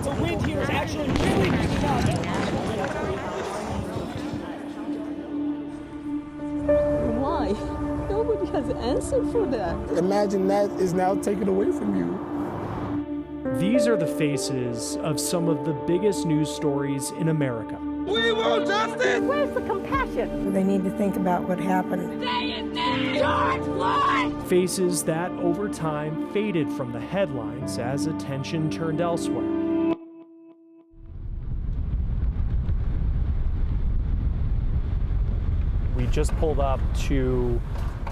The wind here is actually really picking up. Why? Nobody has an answer for that. Imagine that is now taken away from you. These are the faces of some of the biggest news stories in America. We want justice! Where's the compassion? They need to think about what happened. George Floyd! Faces that over time faded from the headlines as attention turned elsewhere. We just pulled up to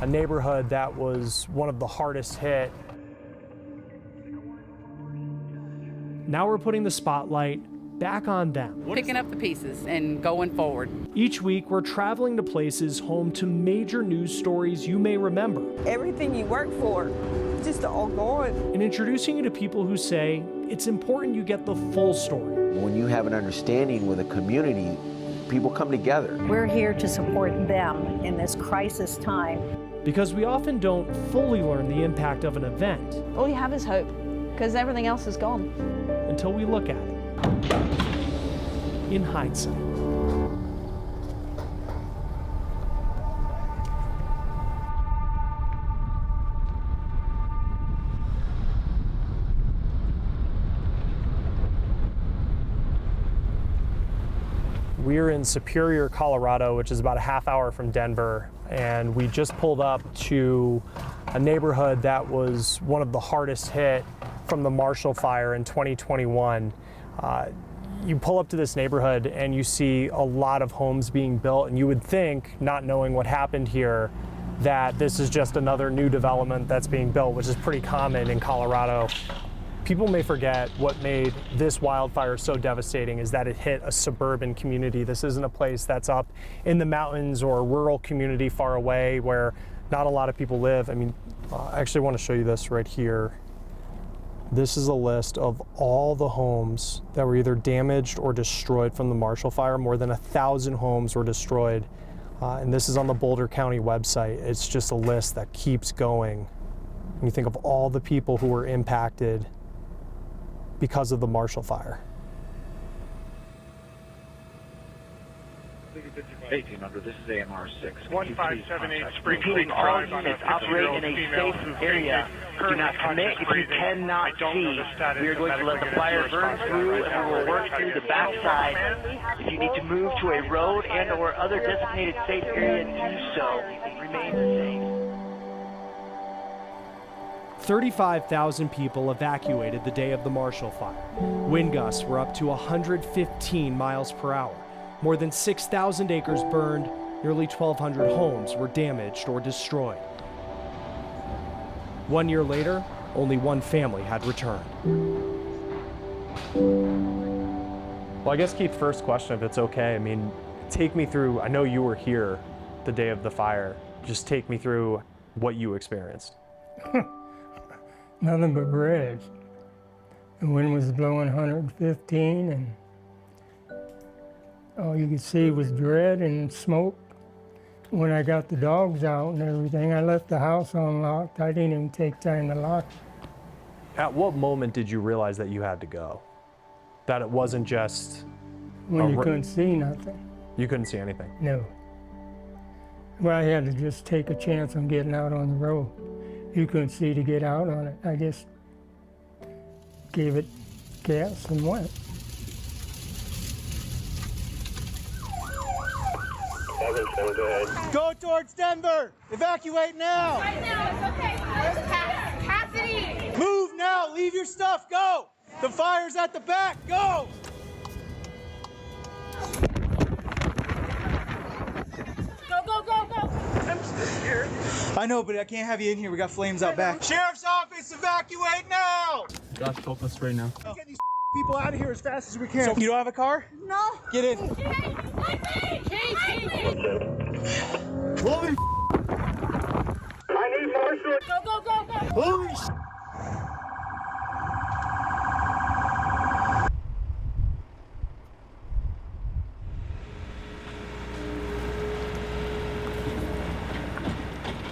a neighborhood that was one of the hardest hit. Now we're putting the spotlight back on them. Picking up the pieces and going forward. Each week, we're traveling to places home to major news stories you may remember. Everything you work for, just all gone. And introducing you to people who say it's important you get the full story. When you have an understanding with a community, people come together. We're here to support them in this crisis time. Because we often don't fully learn the impact of an event. All you have is hope, because everything else is gone. Until we look at it in hindsight. We're in Superior, Colorado, which is about a half hour from Denver, and we just pulled up to a neighborhood that was one of the hardest hit from the Marshall Fire in 2021. You pull up to this neighborhood and you see a lot of homes being built, and you would think, not knowing what happened here, that this is just another new development that's being built, which is pretty common in Colorado. People may forget what made this wildfire so devastating is that it hit a suburban community. This isn't a place that's up in the mountains or a rural community far away where not a lot of people live. I mean, I actually want to show you this right here. This is a list of all the homes that were either damaged or destroyed from the Marshall Fire. More than 1,000 homes were destroyed. And this is on the Boulder County website. It's just a list that keeps going. When you think of all the people who were impacted because of the Marshall Fire. 1800, this is AMR 6. 1578 Spring Repeating, all units operate in a safe area. Do not commit if you cannot see. We are going to let the fire burn through, and we will work through the backside. If you need to move to a road and or other designated safe area, do so. Remain safe. 35,000 people evacuated the day of the Marshall Fire. Wind gusts were up to 115 miles per hour. More than 6,000 acres burned, nearly 1,200 homes were damaged or destroyed. 1 year later, only one family had returned. Well, I guess Keith, first question, if it's okay, I mean, take me through, I know you were here the day of the fire. Just take me through what you experienced. Nothing but red. The wind was blowing 115, and all you could see was dread and smoke. When I got the dogs out and everything, I left the house unlocked. I didn't even take time to lock it. At what moment did you realize that you had to go? That it wasn't just... When you couldn't see nothing. You couldn't see anything? No. Well, I had to just take a chance on getting out on the road. You couldn't see to get out on it. I just gave it gas and went. Go towards Denver! Evacuate now! Right now, it's okay. There's capacity! Move now! Leave your stuff! Go! The fire's at the back! Go! Go, go, go, go! I'm still scared. I know, but I can't have you in here. We got flames out back. Sheriff's office, evacuate now! Josh, help us right now. Get these people out of here as fast as we can. So you don't have a car? No. Get in. Holy I need Marshall. Go, go, go, go. Holy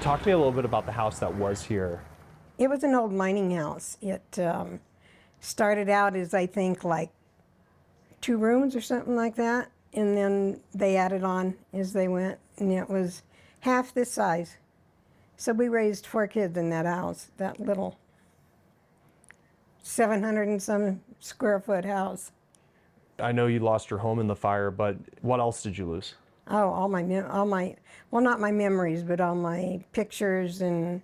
Talk to me a little bit about the house that was here. It was an old mining house. It started out as, I think, like 2 rooms or something like that, and then they added on as they went, and it was half this size. So we raised 4 kids in that house, that little 700 and some square foot house. I know you lost your home in the fire, but what else did you lose? Oh, all my, well, not my memories, but all my pictures, and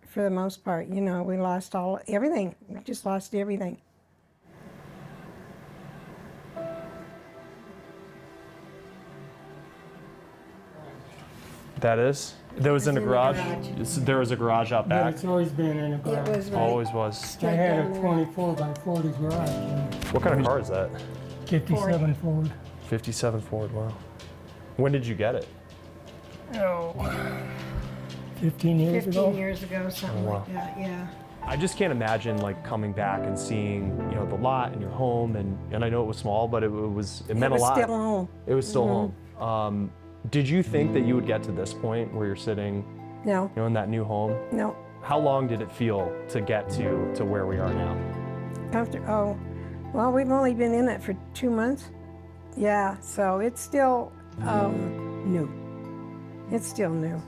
for the most part, you know, we lost everything. We just lost everything. That is? There was in a garage? There was a garage out back? But it's always been in a garage. It was right. Always was. I had a 24 by 40 garage. What kind of car is that? 57 Ford. 57 Ford, wow. When did you get it? Oh, 15 years ago. 15 years ago, something wow. like that, yeah. I just can't imagine like coming back and seeing, you know, the lot and your home, and I know it was small, but it meant a lot. It was still home. It was still home. Did you think that you would get to this point where you're sitting, No. you know, in that new home? No. How long did it feel to get to where we are now? Well, we've only been in it for 2 months. Yeah, so it's still new. It's still new.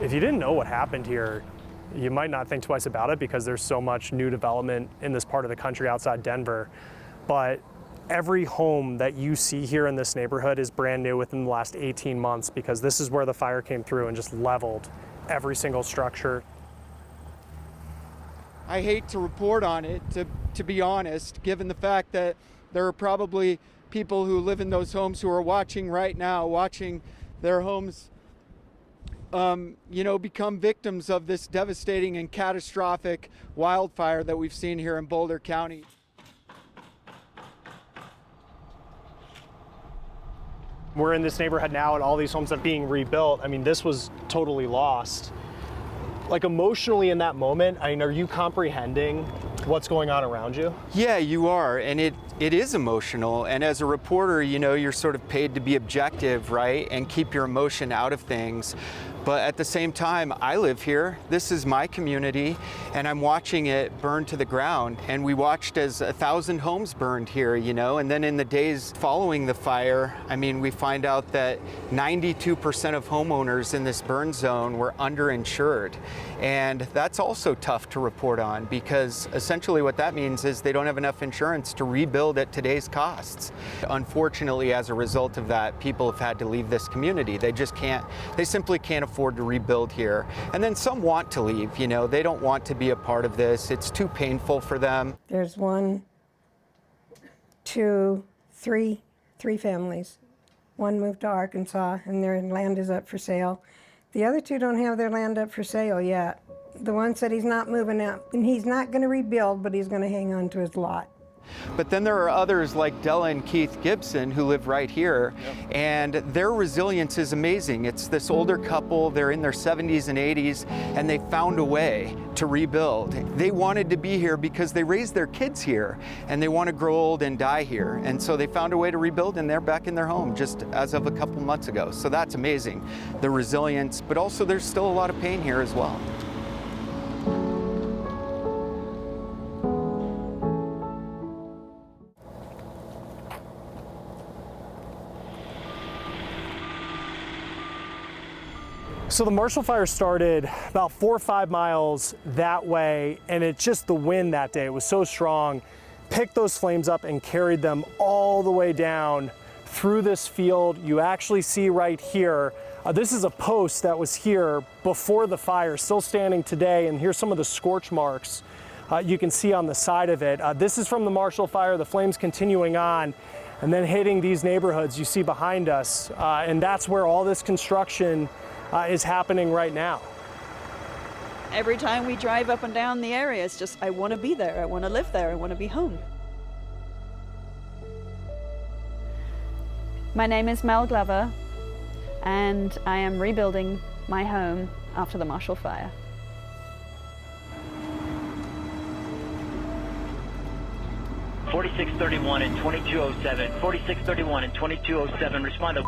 If you didn't know what happened here, you might not think twice about it because there's so much new development in this part of the country outside Denver. But every home that you see here in this neighborhood is brand new within the last 18 months because this is where the fire came through and just leveled every single structure. I hate to report on it, to be honest, given the fact that there are probably people who live in those homes who are watching right now, watching their homes become victims of this devastating and catastrophic wildfire that we've seen here in Boulder County. We're in this neighborhood now and all these homes are being rebuilt. I mean, this was totally lost. Like emotionally in that moment, I mean, are you comprehending what's going on around you? Yeah, you are, and it is emotional. And as a reporter, you know, you're sort of paid to be objective, right? And keep your emotion out of things. But at the same time, I live here. This is my community, and I'm watching it burn to the ground. And we watched as 1,000 homes burned here, you know, and then in the days following the fire, I mean, we find out that 92% of homeowners in this burn zone were underinsured. And that's also tough to report on because essentially what that means is they don't have enough insurance to rebuild at today's costs. Unfortunately, as a result of that, people have had to leave this community. They simply can't afford to rebuild here. And then some want to leave, you know, they don't want to be a part of this. It's too painful for them. There's 1, 2, 3 families. One moved to Arkansas and their land is up for sale. The other 2 don't have their land up for sale yet. The one said he's not moving out and he's not going to rebuild, but he's going to hang on to his lot. But then there are others like Della and Keith Gibson who live right here, and their resilience is amazing. It's this older couple, they're in their 70s and 80s, and they found a way to rebuild. They wanted to be here because they raised their kids here, and they want to grow old and die here. And so they found a way to rebuild, and they're back in their home just as of a couple months ago. So that's amazing, the resilience, but also there's still a lot of pain here as well. So the Marshall Fire started about 4 or 5 miles that way, and it's just the wind that day, it was so strong, picked those flames up and carried them all the way down through this field. You actually see right here, this is a post that was here before the fire, still standing today, and here's some of the scorch marks you can see on the side of it. This is from the Marshall Fire, the flames continuing on, and then hitting these neighborhoods you see behind us, and that's where all this construction is happening right now. Every time we drive up and down the area, it's just, I want to be there, I want to live there, I want to be home. My name is Mel Glover, and I am rebuilding my home after the Marshall Fire. .4631 and 2207. 4631 and 2207. Respond to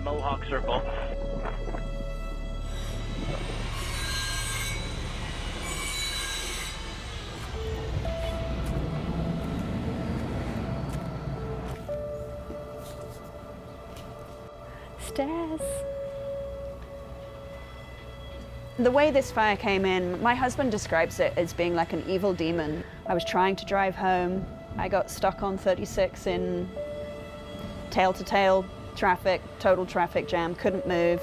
Mohawk Circle. Stairs. The way this fire came in, my husband describes it as being like an evil demon. I was trying to drive home. I got stuck on 36 in tail-to-tail traffic, total traffic jam, couldn't move.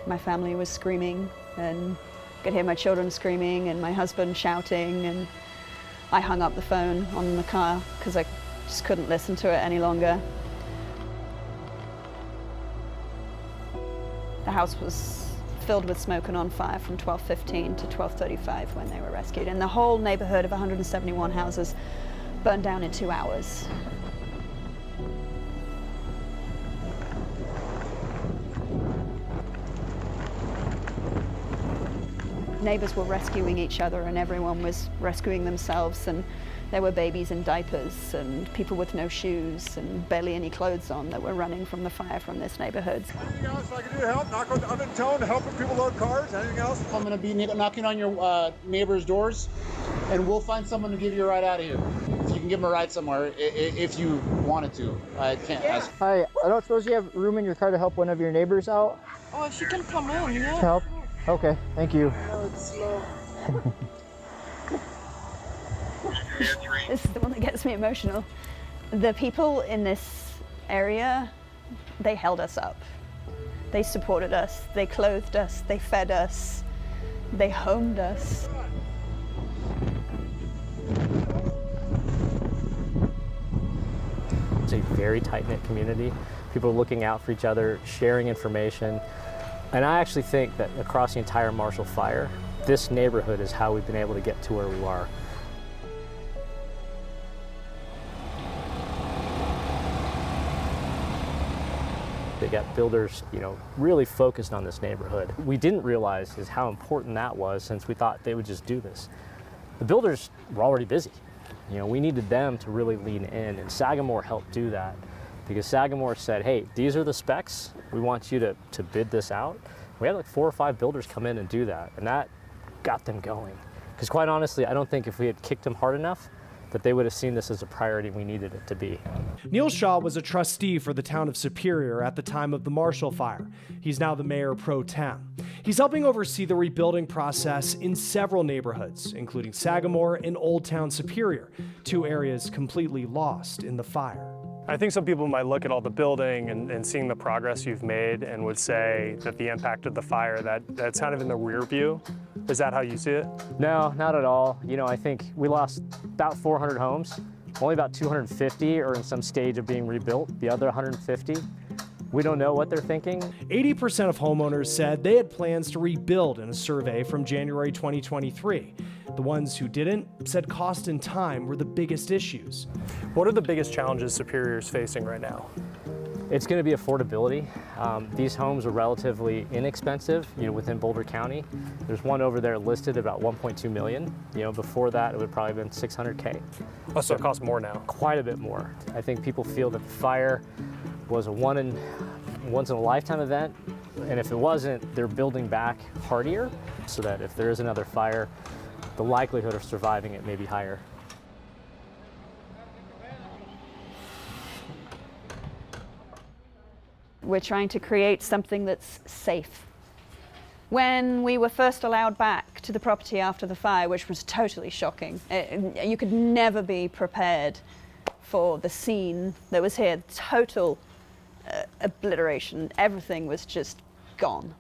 My family was screaming, and I could hear my children screaming and my husband shouting, and I hung up the phone on the car because I just couldn't listen to it any longer. The house was filled with smoke and on fire from 12:15 to 12:35 when they were rescued. And the whole neighborhood of 171 houses burned down in 2 hours. Neighbors were rescuing each other and everyone was rescuing themselves, and there were babies in diapers and people with no shoes and barely any clothes on that were running from the fire from this neighborhood. Anything else I can do to help? Knock on the tone, helping people load cars? Anything else? I'm going to be knocking on your neighbor's doors, and we'll find someone to give you a ride out of here. You can give them a ride somewhere if you wanted to. I can't ask. Hi, I don't suppose you have room in your car to help one of your neighbors out? Oh, she can come in, yeah. Help? Okay, thank you. Oh, it's slow. This is the one that gets me emotional. The people in this area, they held us up. They supported us, they clothed us, they fed us, they homed us. It's a very tight-knit community. People are looking out for each other, sharing information. And I actually think that across the entire Marshall Fire, this neighborhood is how we've been able to get to where we are. They got builders, really focused on this neighborhood. We didn't realize is how important that was, since we thought they would just do this. The builders were already busy. We needed them to really lean in, and Sagamore helped do that, because Sagamore said, hey, these are the specs. We want you to bid this out. We had like 4 or 5 builders come in and do that, and that got them going. Because quite honestly, I don't think if we had kicked them hard enough, that they would have seen this as a priority we needed it to be. Neil Shaw was a trustee for the town of Superior at the time of the Marshall Fire. He's now the mayor pro tem. He's helping oversee the rebuilding process in several neighborhoods, including Sagamore and Old Town Superior, 2 areas completely lost in the fire. I think some people might look at all the building and seeing the progress you've made and would say that the impact of the fire, that's kind of in the rear view. Is that how you see it? No, not at all. I think we lost about 400 homes. Only about 250 are in some stage of being rebuilt. The other 150, we don't know what they're thinking. 80% of homeowners said they had plans to rebuild in a survey from January 2023. The ones who didn't said cost and time were the biggest issues. What are the biggest challenges Superior is facing right now? It's going to be affordability. These homes are relatively inexpensive, within Boulder County. There's one over there listed about 1.2 million. Before that, it would probably have been 600K. Oh, so it costs more now? Quite a bit more. I think people feel that the fire was a once in a lifetime event, and if it wasn't, they're building back hardier so that if there is another fire, the likelihood of surviving it may be higher. We're trying to create something that's safe. When we were first allowed back to the property after the fire, which was totally shocking, you could never be prepared for the scene that was here. Total obliteration. Everything was just gone.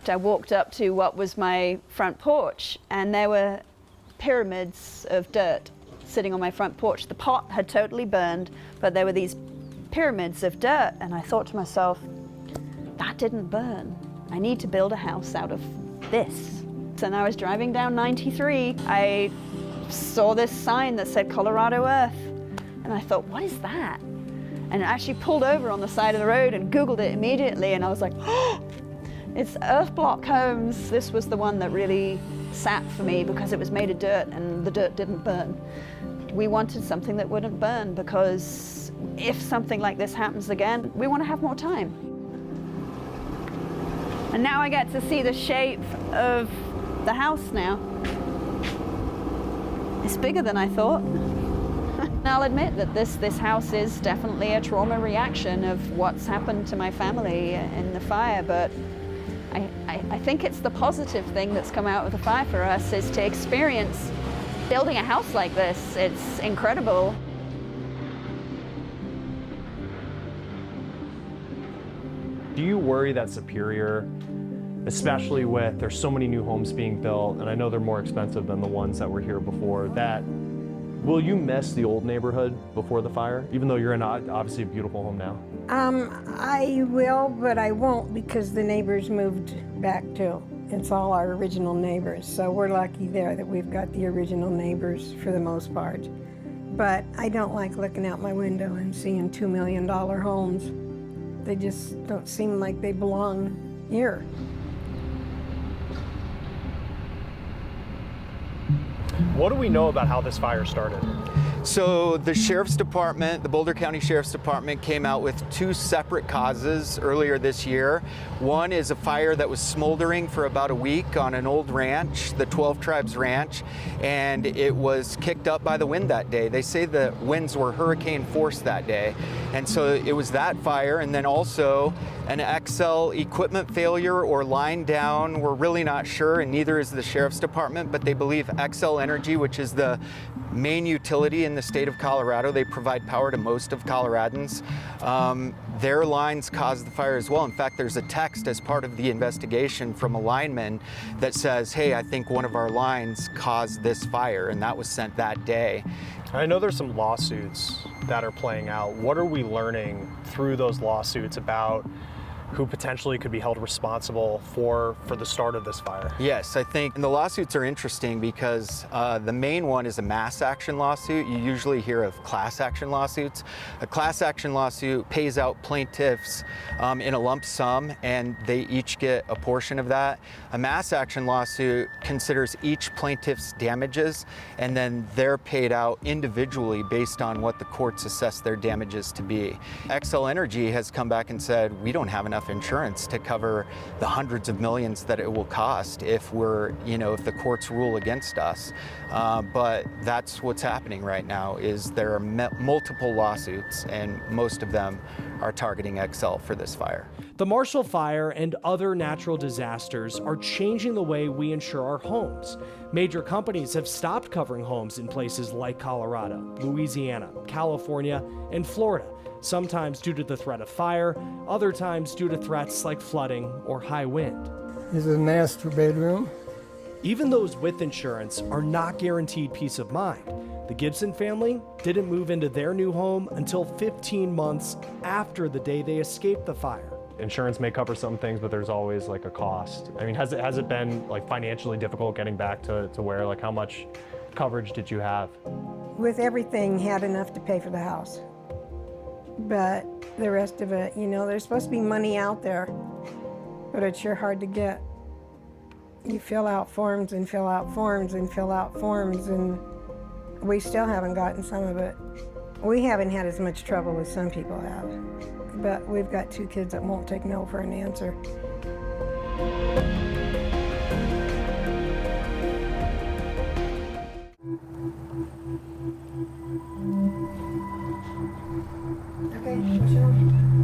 I walked up to what was my front porch, and there were pyramids of dirt sitting on my front porch. The pot had totally burned, but there were these pyramids of dirt, and I thought to myself, that didn't burn. I need to build a house out of this. And I was driving down 93. I saw this sign that said Colorado Earth, and I thought, what is that? And I actually pulled over on the side of the road and Googled it immediately, and I was like, oh, it's Earth Block Homes. This was the one that really sat for me because it was made of dirt and the dirt didn't burn. We wanted something that wouldn't burn because if something like this happens again, we want to have more time. And now I get to see the shape of the house now. It's bigger than I thought. I'll admit that this house is definitely a trauma reaction of what's happened to my family in the fire, but I think it's the positive thing that's come out of the fire for us is to experience building a house like this. It's incredible. Do you worry that Superior, especially with there's so many new homes being built, and I know they're more expensive than the ones that were here before, that will you miss the old neighborhood before the fire, even though you're in obviously a beautiful home now? I will, but I won't because the neighbors moved back too. It's all our original neighbors, so we're lucky there that we've got the original neighbors for the most part. But I don't like looking out my window and seeing $2 million homes. They just don't seem like they belong here. What do we know about how this fire started? So the Sheriff's Department, the Boulder County Sheriff's Department came out with 2 separate causes earlier this year. One is a fire that was smoldering for about a week on an old ranch, the 12 Tribes Ranch, and it was kicked up by the wind that day. They say the winds were hurricane force that day. And so it was that fire, and then also an XL equipment failure or line down. We're really not sure, and neither is the Sheriff's Department, but they believe XL Energy, which is the main utility in the state of Colorado, they provide power to most of Coloradans. Their lines caused the fire as well. In fact, there's a text as part of the investigation from a lineman that says, hey, I think one of our lines caused this fire, and that was sent that day. I know there's some lawsuits that are playing out. What are we learning through those lawsuits about who potentially could be held responsible for the start of this fire? Yes, I think the lawsuits are interesting because the main one is a mass action lawsuit. You usually hear of class action lawsuits. A class action lawsuit pays out plaintiffs in a lump sum, and they each get a portion of that. A mass action lawsuit considers each plaintiff's damages, and then they're paid out individually based on what the courts assess their damages to be. XL Energy has come back and said, we don't have enough insurance to cover the hundreds of millions that it will cost if if the courts rule against us. But that's what's happening right now is there are multiple lawsuits, and most of them are targeting XL for this fire. The Marshall Fire and other natural disasters are changing the way we insure our homes. Major companies have stopped covering homes in places like Colorado, Louisiana, California, and Florida, sometimes due to the threat of fire, other times due to threats like flooding or high wind. This is a master bedroom. Even those with insurance are not guaranteed peace of mind. The Gibson family didn't move into their new home until 15 months after the day they escaped the fire. Insurance may cover some things, but there's always like a cost. I mean, has it been like financially difficult getting back to where, like how much coverage did you have? With everything, had enough to pay for the house. But the rest of it, there's supposed to be money out there, but it's sure hard to get. You fill out forms and fill out forms and fill out forms, and we still haven't gotten some of it. We haven't had as much trouble as some people have, but we've got 2 kids that won't take no for an answer.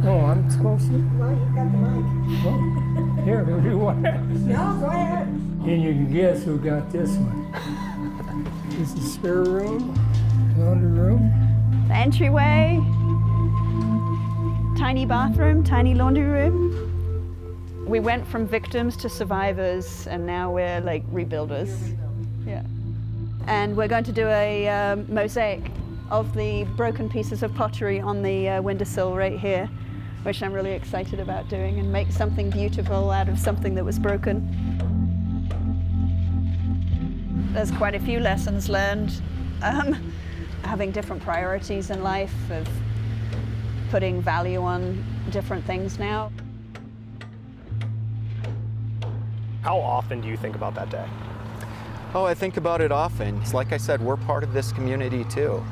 Oh, I'm supposed to? Well, you've got the mic. Oh, here, do what? No, go ahead. And you can guess who got this one. This is spare room, laundry room. The entryway, tiny bathroom, tiny laundry room. We went from victims to survivors, and now we're like rebuilders. Yeah. And we're going to do a mosaic of the broken pieces of pottery on the windowsill right here, which I'm really excited about doing, and make something beautiful out of something that was broken. There's quite a few lessons learned. Having different priorities in life, of putting value on different things now. How often do you think about that day? Oh, I think about it often. Like I said, we're part of this community too.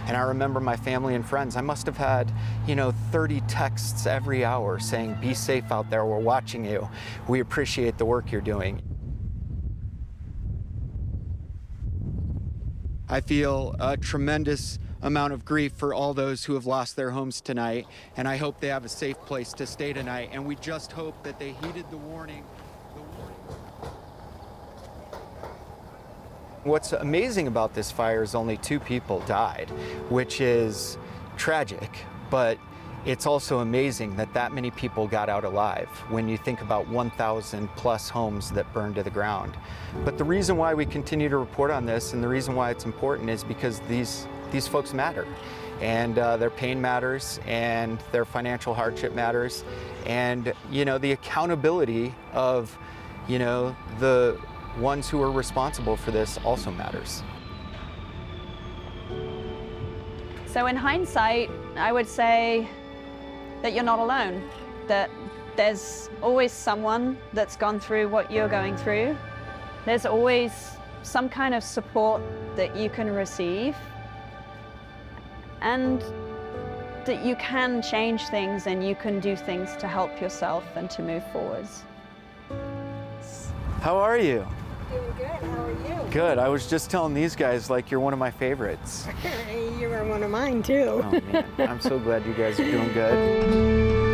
And I remember my family and friends, I must have had, 30 texts every hour saying, be safe out there, we're watching you. We appreciate the work you're doing. I feel a tremendous amount of grief for all those who have lost their homes tonight, and I hope they have a safe place to stay tonight, and we just hope that they heeded the warning. What's amazing about this fire is only 2 people died, which is tragic, but it's also amazing that that many people got out alive when you think about 1,000 plus homes that burned to the ground. But the reason why we continue to report on this and the reason why it's important is because these folks matter, and their pain matters, and their financial hardship matters, and the accountability of the ones who are responsible for this also matters. So in hindsight, I would say that you're not alone, that there's always someone that's gone through what you're going through. There's always some kind of support that you can receive, and that you can change things and you can do things to help yourself and to move forwards. How are you? Doing good. How are you? Good. I was just telling these guys like you're one of my favorites. You are one of mine too. Oh man, I'm so glad you guys are doing good.